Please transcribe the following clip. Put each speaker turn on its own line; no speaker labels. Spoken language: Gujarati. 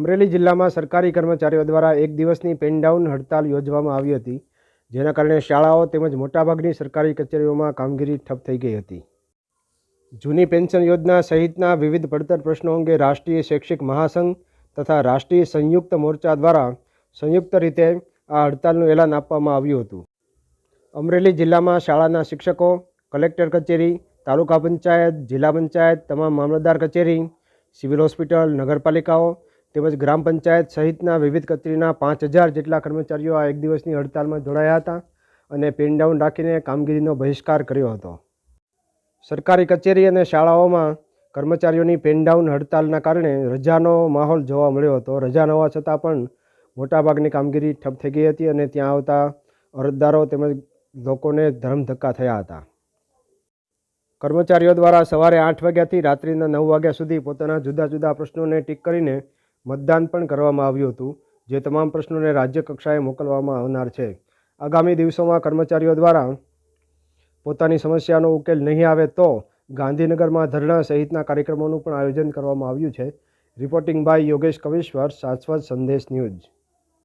અમરેલી જિલ્લામાં સરકારી કર્મચારીઓ દ્વારા એક દિવસની પેન ડાઉન હડતાલ યોજવામાં આવી હતી, જેના કારણે શાળાઓ તેમજ મોટાભાગની સરકારી કચેરીઓમાં કામગીરી ઠપ થઈ ગઈ હતી. જૂની પેન્શન યોજના સહિતના વિવિધ પડતર પ્રશ્નો અંગે રાષ્ટ્રીય શૈક્ષિક મહાસંઘ તથા રાષ્ટ્રીય સંયુક્ત મોરચા દ્વારા સંયુક્ત રીતે આ હડતાલનું એલાન આપવામાં આવ્યું હતું. અમરેલી જિલ્લામાં શાળાના શિક્ષકો, કલેક્ટર કચેરી, તાલુકા પંચાયત, જિલ્લા પંચાયત, તમામ મામલતદાર કચેરી, સિવિલ હોસ્પિટલ, નગરપાલિકાઓ તેમજ ગ્રામ પંચાયત સહિતના વિવિધ કચેરીના 5000 જેટલા કર્મચારીઓ આ એક દિવસની હડતાલમાં જોડાયા હતા અને પેન ડાઉન રાખીને કામગીરીનો બહિષ્કાર કર્યો હતો. સરકારી કચેરી અને શાળાઓમાં કર્મચારીઓની પેન ડાઉન હડતાલના કારણે રજાનો માહોલ જોવા મળ્યો હતો. રજા ન હોવા છતાં પણ મોટાભાગની કામગીરી ઠપ થઈ ગઈ હતી અને ત્યાં આવતા અરજદારો તેમજ લોકોને ધરમધક્કા થયા હતા. કર્મચારીઓ દ્વારા સવારે 8 વાગ્યાથી રાત્રિના 9 વાગ્યા સુધી પોતાના જુદા જુદા પ્રશ્નોને ટીક કરીને મતદાન પણ કરવામાં આવ્યું હતું, જે તમામ પ્રશ્નોને રાજ્ય કક્ષાએ મોકલવામાં આવનાર છે. આગામી દિવસોમાં કર્મચારીઓ દ્વારા પોતાની સમસ્યાનો ઉકેલ નહીં આવે તો ગાંધીનગરમાં ધરણા સહિતના કાર્યક્રમોનું પણ આયોજન કરવામાં આવ્યું છે. રિપોર્ટિંગ બાય યોગેશ કવિશ્વર, શાશ્વત સંદેશ ન્યૂઝ.